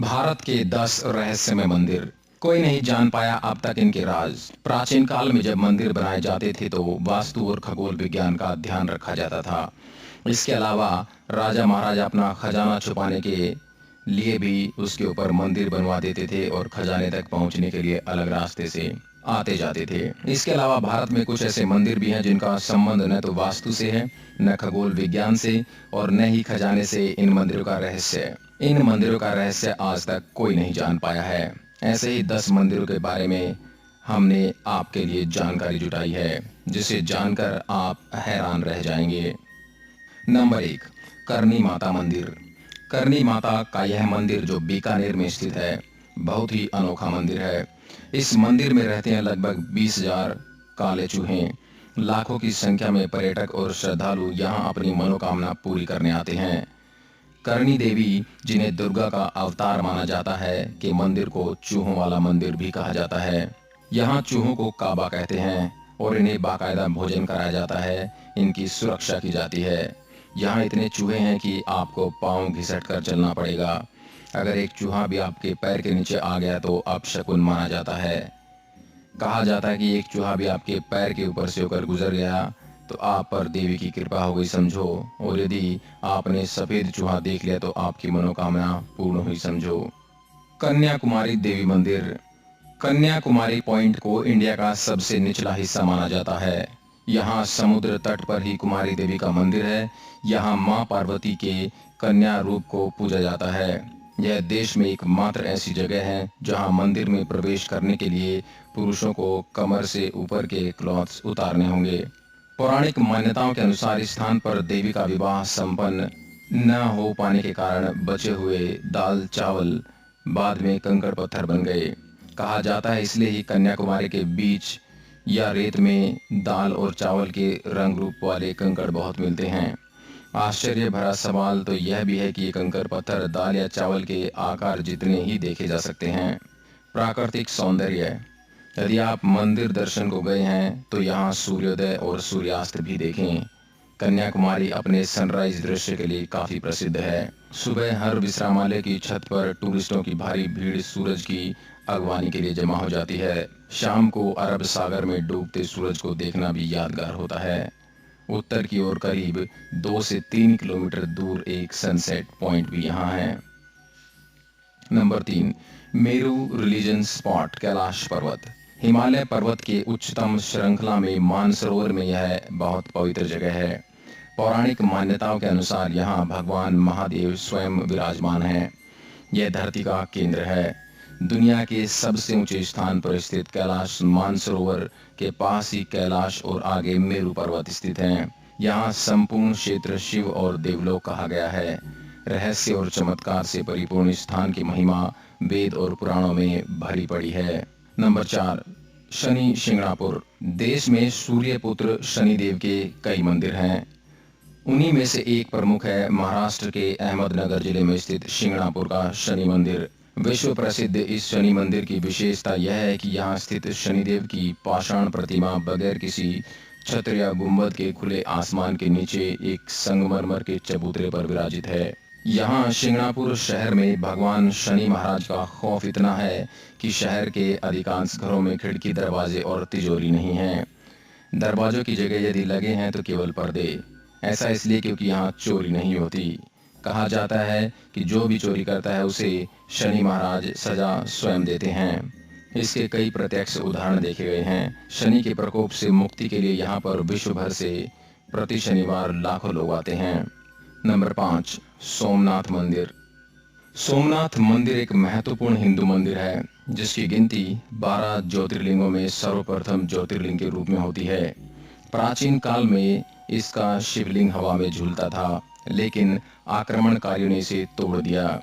भारत के 10 रहस्यमय मंदिर। कोई नहीं जान पाया अब तक इनके राज। प्राचीन काल में जब मंदिर बनाए जाते थे तो वास्तु और खगोल विज्ञान का ध्यान रखा जाता था। इसके अलावा राजा महाराजा अपना खजाना छुपाने के लिए भी उसके ऊपर मंदिर बनवा देते थे और खजाने तक पहुंचने के लिए अलग रास्ते से आते जाते थे। इसके अलावा भारत में कुछ ऐसे मंदिर भी हैं जिनका संबंध न तो वास्तु से है, न खगोल विज्ञान से और न ही खजाने से। इन मंदिरों का रहस्य इन मंदिरों का रहस्य आज तक कोई नहीं जान पाया है। ऐसे ही 10 मंदिरों के बारे में हमने आपके लिए जानकारी जुटाई है, जिसे जानकर आप हैरान रह जाएंगे। नंबर 1, करनी माता मंदिर। करनी माता का यह मंदिर जो बीकानेर में स्थित है, बहुत ही अनोखा मंदिर है। इस मंदिर में रहते हैं लगभग 20,000 काले चूहे। लाखों की संख्या में पर्यटक और श्रद्धालु यहाँ अपनी मनोकामना पूरी करने आते हैं। करणी देवी, जिन्हें दुर्गा का अवतार माना जाता है, के मंदिर को चूहों वाला मंदिर भी कहा जाता है। यहाँ चूहों को काबा कहते हैं और इन्हें बाकायदा भोजन कराया जाता है। इनकी सुरक्षा की जाती है। यहाँ इतने चूहे हैं कि आपको पाँव घिसट कर चलना पड़ेगा। अगर एक चूहा भी आपके पैर के नीचे आ गया तो अपशकुन माना जाता है। कहा जाता है कि एक चूहा भी आपके पैर के ऊपर से होकर गुजर गया तो आप पर देवी की कृपा हो गई समझो, और यदि आपने सफेद चूहा देख लिया तो आपकी मनोकामना पूर्ण हुई समझो। कन्याकुमारी देवी मंदिर। कन्याकुमारी पॉइंट को इंडिया का सबसे निचला हिस्सा माना जाता है। यहाँ समुद्र तट पर ही कुमारी देवी का मंदिर है। यहाँ माँ पार्वती के कन्या रूप को पूजा जाता है। यह देश में एकमात्र ऐसी जगह है जहाँ मंदिर में प्रवेश करने के लिए पुरुषों को कमर से ऊपर के क्लॉथ्स उतारने होंगे। पौराणिक मान्यताओं के अनुसार इस स्थान पर देवी का विवाह संपन्न न हो पाने के कारण बचे हुए दाल चावल बाद में कंकड़ पत्थर बन गए। कहा जाता है इसलिए ही कन्याकुमारी के बीच या रेत में दाल और चावल के रंग रूप वाले कंकड़ बहुत मिलते हैं। आश्चर्य भरा सवाल तो यह भी है कि ये कंकड़ पत्थर दाल या चावल के आकार जितने ही देखे जा सकते हैं। प्राकृतिक सौंदर्य। यदि आप मंदिर दर्शन को गए हैं तो यहाँ सूर्योदय और सूर्यास्त भी देखें। कन्याकुमारी अपने सनराइज दृश्य के लिए काफी प्रसिद्ध है। सुबह हर विश्रामालय की छत पर टूरिस्टों की भारी भीड़ सूरज की अगवानी के लिए जमा हो जाती है। शाम को अरब सागर में डूबते सूरज को देखना भी यादगार होता है। उत्तर की ओर करीब 2 से 3 किलोमीटर दूर एक सनसेट पॉइंट भी यहाँ है। Number 3, Meru religion spot Kailash पर्वत। हिमालय पर्वत के उच्चतम श्रृंखला में मानसरोवर में यह बहुत पवित्र जगह है। पौराणिक मान्यताओं के अनुसार यहाँ भगवान महादेव स्वयं विराजमान हैं। यह धरती का केंद्र है। दुनिया के सबसे ऊंचे स्थान पर स्थित कैलाश मानसरोवर के पास ही कैलाश और आगे मेरू पर्वत स्थित हैं। यहाँ संपूर्ण क्षेत्र शिव और देवलोक कहा गया है। रहस्य और चमत्कार से परिपूर्ण स्थान की महिमा वेद और पुराणों में भरी पड़ी है। नंबर 4, शनि शिंगणापुर। देश में सूर्य पुत्र शनिदेव के कई मंदिर हैं। उन्हीं में से एक प्रमुख है महाराष्ट्र के अहमदनगर जिले में स्थित शिंगणापुर का शनि मंदिर। विश्व प्रसिद्ध इस शनि मंदिर की विशेषता यह है कि यहाँ स्थित शनिदेव की पाषाण प्रतिमा बगैर किसी छत्र या गुंबद के खुले आसमान के नीचे एक संगमरमर के चबूतरे पर विराजित है। यहाँ शिंगणापुर शहर में भगवान शनि महाराज का खौफ इतना है कि शहर के अधिकांश घरों में खिड़की, दरवाजे और तिजोरी नहीं हैं। दरवाजों की जगह यदि लगे हैं तो केवल पर्दे। ऐसा इसलिए क्योंकि यहाँ चोरी नहीं होती। कहा जाता है कि जो भी चोरी करता है उसे शनि महाराज सजा स्वयं देते हैं। इसके कई प्रत्यक्ष उदाहरण देखे गए हैं। शनि के प्रकोप से मुक्ति के लिए यहाँ पर विश्व भर से प्रति शनिवार लाखों लोग आते हैं। नंबर 5, सोमनाथ मंदिर। सोमनाथ मंदिर एक महत्वपूर्ण हिंदू मंदिर है जिसकी गिनती 12 ज्योतिर्लिंगों में सर्वप्रथम ज्योतिर्लिंग के रूप में होती है। प्राचीन काल में इसका शिवलिंग हवा में झूलता था, लेकिन आक्रमणकारियों ने इसे तोड़ दिया।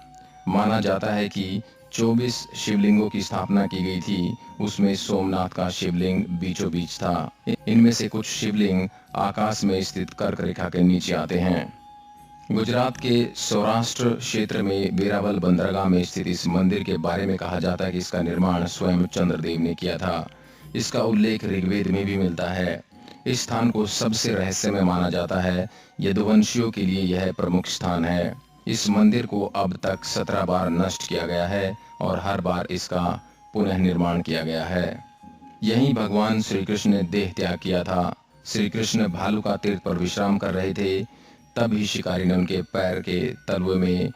माना जाता है कि 24 शिवलिंगों की स्थापना की गई थी, उसमें सोमनाथ का शिवलिंग बीचों बीच था। इनमें से कुछ शिवलिंग आकाश में स्थित कर्क रेखा के नीचे आते हैं। गुजरात के सौराष्ट्र क्षेत्र में वेरावल बंदरगाह में स्थित इस मंदिर के बारे में कहा जाता है कि इसका निर्माण स्वयं चंद्रदेव ने किया था। इसका उल्लेख ऋग्वेद में भी मिलता है। इस स्थान को सबसे रहस्यमय माना जाता है। यदुवंशियों के लिए यह प्रमुख स्थान है। इस मंदिर को अब तक 17 बार नष्ट किया गया है और हर बार इसका पुनः निर्माण किया गया है। यहीं भगवान श्री कृष्ण ने देह त्याग किया था। श्री कृष्ण भालू का तीर्थ पर विश्राम कर रहे थे, तभी शिकारी ने उनके पैर के तलवे में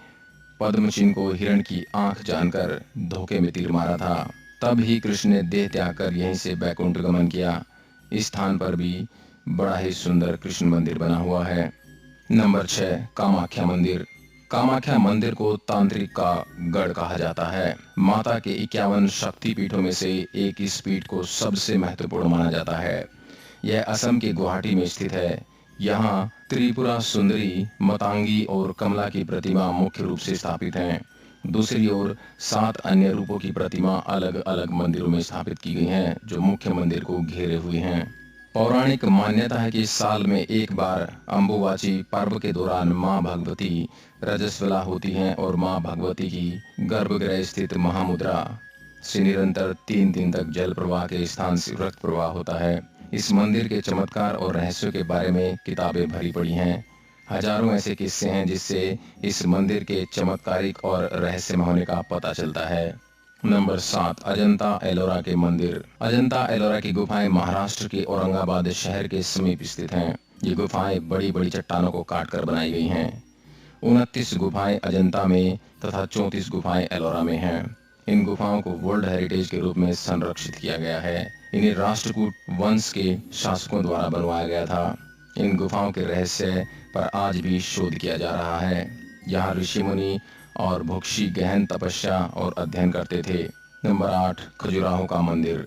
पद्म चिन्ह को हिरण की आंख जानकर धोखे में तीर मारा था। तब ही कृष्ण ने देह त्याग कर यहीं से बैकुंठ गमन किया। इस स्थान पर भी बड़ा ही सुंदर कृष्ण मंदिर बना हुआ है। नंबर 6, कामाख्या मंदिर। कामाख्या मंदिर को तांत्रिक का गढ़ कहा जाता है। माता के 51 शक्ति पीठों में से एक इस पीठ को सबसे महत्वपूर्ण माना जाता है। यह असम के गुवाहाटी में स्थित है। यहाँ त्रिपुरा सुंदरी, मतांगी और कमला की प्रतिमा मुख्य रूप से स्थापित हैं। दूसरी ओर 7 अन्य रूपों की प्रतिमा अलग अलग मंदिरों में स्थापित की गई हैं, जो मुख्य मंदिर को घेरे हुए हैं। पौराणिक मान्यता है कि साल में एक बार अम्बुबाची पर्व के दौरान मां भगवती रजस्वला होती हैं और मां भगवती की गर्भगृह स्थित महामुद्रा से निरंतर 3 दिन तक जल प्रवाह के स्थान से रक्त प्रवाह होता है। इस मंदिर के चमत्कार और रहस्यों के बारे में किताबें भरी पड़ी हैं। हजारों ऐसे किस्से हैं जिससे इस मंदिर के चमत्कारिक और रहस्यमय होने का पता चलता है। नंबर 7, अजंता एलोरा के मंदिर। अजंता एलोरा की गुफाएं महाराष्ट्र के औरंगाबाद शहर के समीप स्थित हैं। ये गुफाएं बड़ी बड़ी चट्टानों को काटकर बनाई गई हैं। 29 गुफाएं अजंता में तथा 34 गुफाएं एलोरा में हैं। इन गुफाओं को वर्ल्ड हेरिटेज के रूप में संरक्षित किया गया है। इन्हें राष्ट्रकूट वंश के शासकों द्वारा बनवाया गया था। इन गुफाओं के रहस्य पर आज भी शोध किया जा रहा है। यहाँ ऋषि मुनि और भुक्षी गहन तपस्या और अध्ययन करते थे। नंबर 8, खजुराहो का मंदिर।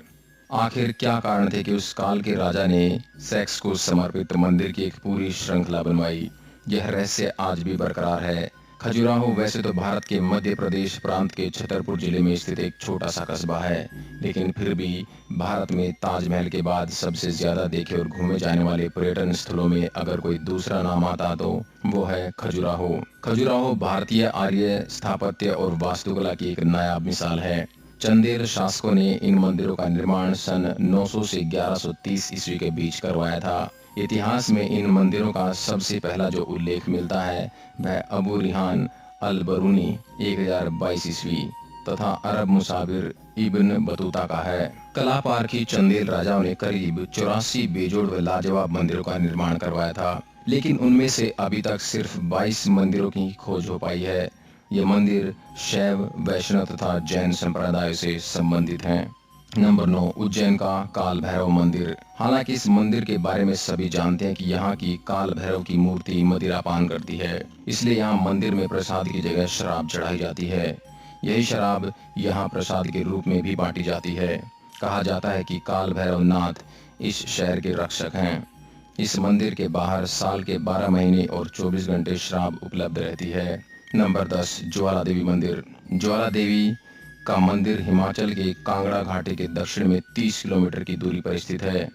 आखिर क्या कारण थे कि उस काल के राजा ने सेक्स को समर्पित मंदिर की एक पूरी श्रृंखला बनवाई? यह रहस्य आज भी बरकरार है। खजुराहो वैसे तो भारत के मध्य प्रदेश प्रांत के छतरपुर जिले में स्थित एक छोटा सा कस्बा है, लेकिन फिर भी भारत में ताजमहल के बाद सबसे ज्यादा देखे और घूमे जाने वाले पर्यटन स्थलों में अगर कोई दूसरा नाम आता तो वो है खजुराहो। खजुराहो भारतीय आर्य स्थापत्य और वास्तुकला की एक नायाब मिसाल है। चंदेल शासकों ने इन मंदिरों का निर्माण सन 900 से 1130 ईस्वी के बीच करवाया था। इतिहास में इन मंदिरों का सबसे पहला जो उल्लेख मिलता है वह अबू रिहान अल बरूनी 1022 ईस्वी तथा अरब मुसाफिर इब्न बतूता का है। कला पारखी चंदेल राजाओं ने करीब 84 बेजोड़ व लाजवाब मंदिरों का निर्माण करवाया था, लेकिन उनमें से अभी तक सिर्फ 22 मंदिरों की खोज हो पाई है। ये मंदिर शैव, वैष्णव तथा जैन संप्रदाय से संबंधित हैं। नंबर 9, उज्जैन का काल भैरव मंदिर। हालांकि इस मंदिर के बारे में सभी जानते हैं कि यहाँ की काल भैरव की मूर्ति मदिरा पान करती है, इसलिए यहाँ मंदिर में प्रसाद की जगह शराब चढ़ाई जाती है। यही शराब यहाँ प्रसाद के रूप में भी बांटी जाती है। कहा जाता है कि काल भैरव नाथ इस शहर के रक्षक हैं। इस मंदिर के बाहर साल के 12 महीने और 24 घंटे शराब उपलब्ध रहती है। नंबर 10, ज्वाला देवी मंदिर। ज्वाला देवी का मंदिर हिमाचल के कांगड़ा घाटी के दक्षिण में 30 किलोमीटर की दूरी पर स्थित है।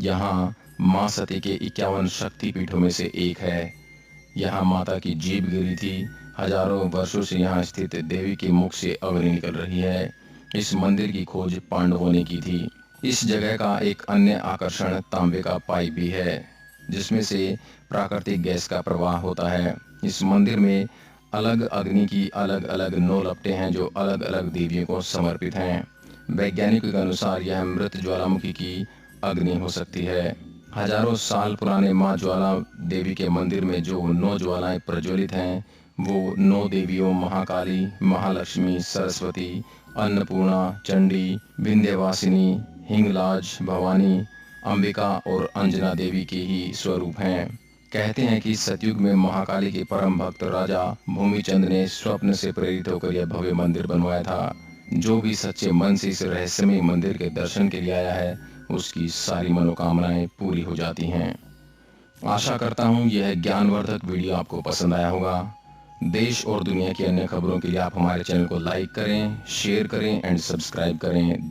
यहाँ मां सती के 51 शक्ति पीठों में से एक है। यहाँ माता की जीभ गिरी थी। हजारों वर्षों से यहाँ स्थित देवी के मुख से अग्नि निकल रही है। इस मंदिर की खोज पांडवों ने की थी। इस जगह का एक अन्य आकर्षण तांबे का पाइप भी है, जिसमें से प्राकृतिक गैस का प्रवाह होता है। इस मंदिर में अलग अग्नि की अलग अलग 9 लपटें हैं जो अलग अलग देवियों को समर्पित हैं। वैज्ञानिकों के अनुसार यह मृत ज्वालामुखी की अग्नि हो सकती है। हजारों साल पुराने मां ज्वाला देवी के मंदिर में जो 9 ज्वालाएं प्रज्वलित हैं, वो 9 देवियों महाकाली, महालक्ष्मी, सरस्वती, अन्नपूर्णा, चंडी, विंध्यवासिनी, हिंगलाज, भवानी, अंबिका और अंजना देवी के ही स्वरूप हैं। कहते हैं कि सतयुग में महाकाली के परम भक्त राजा भूमिचंद ने स्वप्न से प्रेरित होकर यह भव्य मंदिर बनवाया था। जो भी सच्चे मन से इस रहस्यमय मंदिर के दर्शन के लिए आया है, उसकी सारी मनोकामनाएं पूरी हो जाती हैं। आशा करता हूँ यह ज्ञानवर्धक वीडियो आपको पसंद आया होगा। देश और दुनिया की अन्य खबरों के लिए आप हमारे चैनल को लाइक करें, शेयर करें एंड सब्सक्राइब करें।